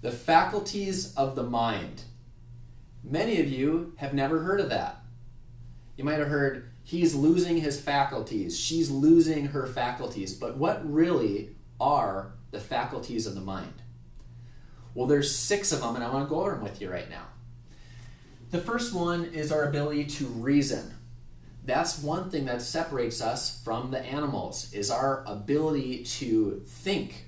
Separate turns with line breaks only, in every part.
The faculties of the mind. Many of you have never heard of that. You might have heard, he's losing his faculties, she's losing her faculties, but what really are the faculties of the mind? Well, there's 6 of them, and I want to go over them with you right now. The first one is our ability to reason. That's one thing that separates us from the animals, is our ability to think,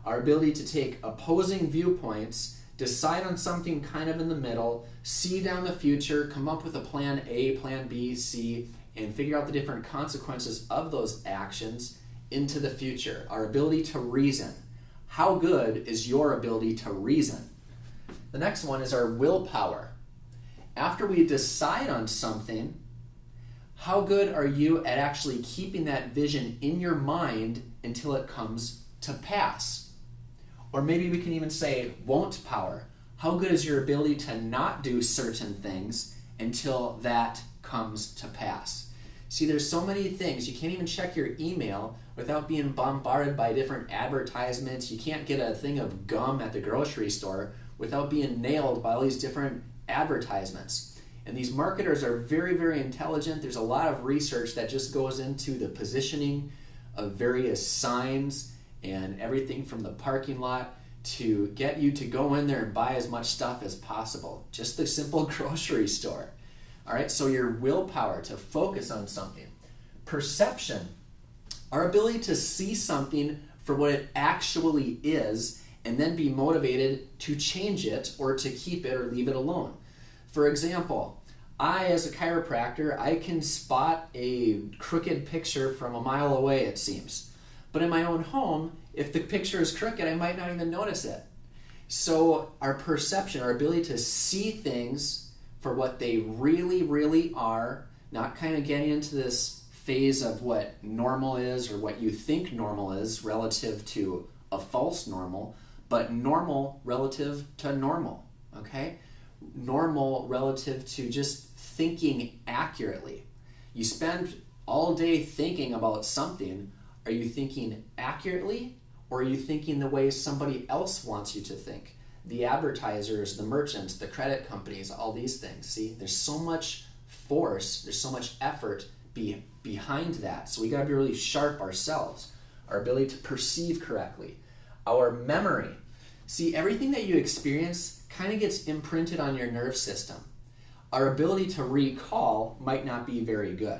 our ability to take opposing viewpoints, decide on something kind of in the middle, see down the future, come up with a plan A, plan B, C, and figure out the different consequences of those actions into the future. Our ability to reason. How good is your ability to reason? The next one is our willpower. After we decide on something, how good are you at actually keeping that vision in your mind until it comes to pass? Or maybe we can even say won't power. How good is your ability to not do certain things until that comes to pass? See, there's so many things. You can't even check your email without being bombarded by different advertisements. You can't get a thing of gum at the grocery store without being nailed by all these different advertisements. And these marketers are very, very intelligent. There's a lot of research that just goes into the positioning of various signs and everything from the parking lot to get you to go in there and buy as much stuff as possible. Just the simple grocery store. All right, so your willpower to focus on something. Perception, our ability to see something for what it actually is and then be motivated to change it or to keep it or leave it alone. For example, I, as a chiropractor, I can spot a crooked picture from a mile away, it seems. But in my own home, if the picture is crooked, I might not even notice it. So our perception, our ability to see things for what they really, really are, not kind of getting into this phase of what normal is or what you think normal is relative to a false normal, but normal relative to normal, okay? Normal relative to just thinking accurately. You spend all day thinking about something. Are you thinking accurately, or are you thinking the way somebody else wants you to think? The advertisers, the merchants, the credit companies, all these things. See, there's so much force, there's so much effort behind that. So we got to be really sharp ourselves. Our ability to perceive correctly. Our memory. See, everything that you experience kind of gets imprinted on your nerve system. Our ability to recall might not be very good.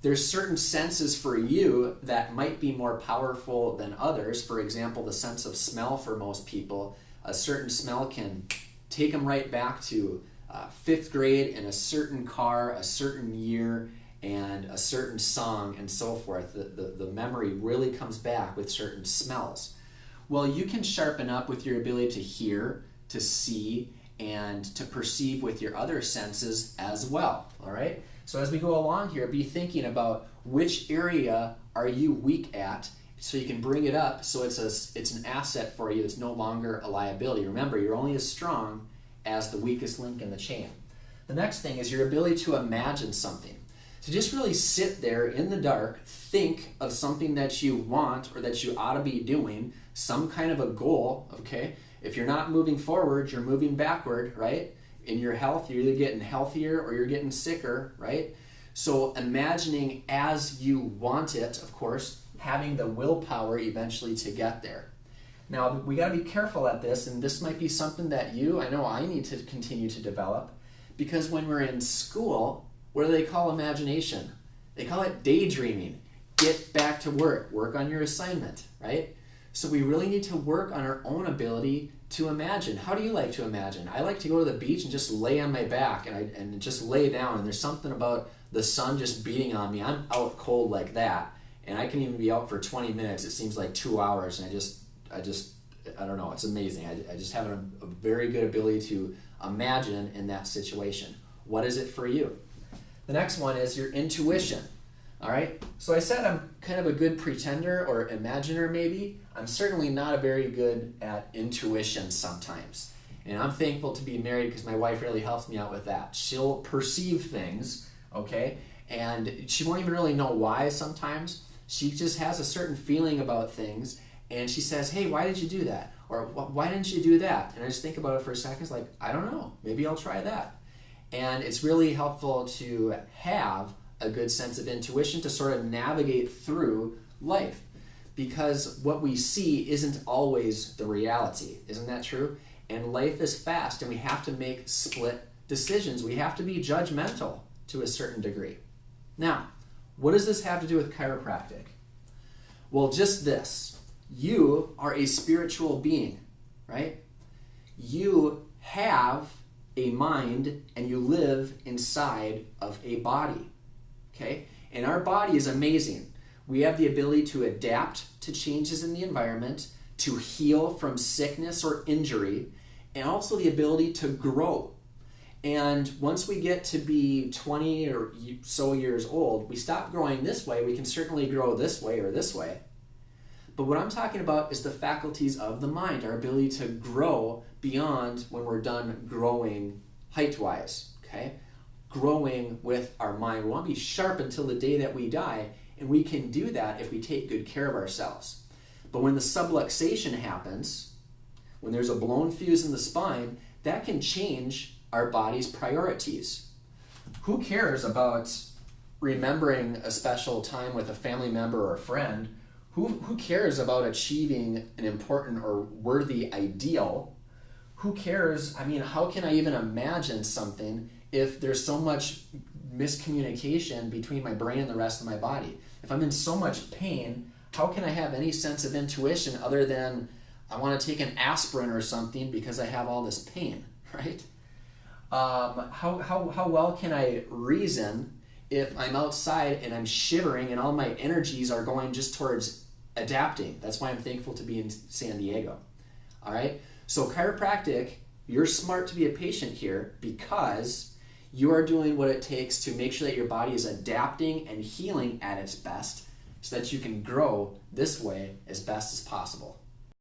There's certain senses for you that might be more powerful than others. For example, the sense of smell for most people. A certain smell can take them right back to 5th grade in a certain car, a certain year, and a certain song, and so forth. The memory really comes back with certain smells. Well, you can sharpen up with your ability to hear, to see, and to perceive with your other senses as well, all right? So as we go along here, be thinking about which area are you weak at so you can bring it up so it's an asset for you. It's no longer a liability. Remember, you're only as strong as the weakest link in the chain. The next thing is your ability to imagine something. So just really sit there in the dark, think of something that you want or that you ought to be doing, some kind of a goal, okay? If you're not moving forward, you're moving backward, right? In your health, you're either getting healthier or you're getting sicker, right? So imagining as you want it, of course, having the willpower eventually to get there. Now, we got to be careful at this, and this might be something that I know I need to continue to develop, because when we're in school, what do they call imagination? They call it daydreaming. Get back to work on your assignment, right? So we really need to work on our own ability to imagine. How do you like to imagine? I like to go to the beach and just lay on my back and just lay down, and there's something about the sun just beating on me. I'm out cold like that, and I can even be out for 20 minutes. It seems like 2 hours, and I don't know, it's amazing. I just have a very good ability to imagine in that situation. What is it for you? The next one is your intuition. All right, so I said I'm kind of a good pretender or imaginer maybe. I'm certainly not very good at intuition sometimes. And I'm thankful to be married because my wife really helps me out with that. She'll perceive things, okay? And she won't even really know why sometimes. She just has a certain feeling about things, and she says, hey, why did you do that? Or why didn't you do that? And I just think about it for a second. It's like, I don't know. Maybe I'll try that. And it's really helpful to have a good sense of intuition to sort of navigate through life, because what we see isn't always the reality. Isn't that true? And life is fast, and we have to make split decisions. We have to be judgmental to a certain degree. Now, what does this have to do with chiropractic? Well, just this. You are a spiritual being, right? You have a mind and you live inside of a body, okay? And our body is amazing. We have the ability to adapt to changes in the environment, to heal from sickness or injury, and also the ability to grow. And once we get to be 20 or so years old, we stop growing this way. We can certainly grow this way or this way. But what I'm talking about is the faculties of the mind, our ability to grow beyond when we're done growing height-wise, okay? Growing with our mind. We want to be sharp until the day that we die, and we can do that if we take good care of ourselves. But when the subluxation happens, when there's a blown fuse in the spine, that can change our body's priorities. Who cares about remembering a special time with a family member or a friend? Who cares about achieving an important or worthy ideal? Who cares? I mean, how can I even imagine something if there's so much miscommunication between my brain and the rest of my body? If I'm in so much pain, how can I have any sense of intuition other than I want to take an aspirin or something because I have all this pain, right? How well can I reason if I'm outside and I'm shivering and all my energies are going just towards adapting? That's why I'm thankful to be in San Diego. All right? So chiropractic, you're smart to be a patient here because you are doing what it takes to make sure that your body is adapting and healing at its best so that you can grow this way as best as possible.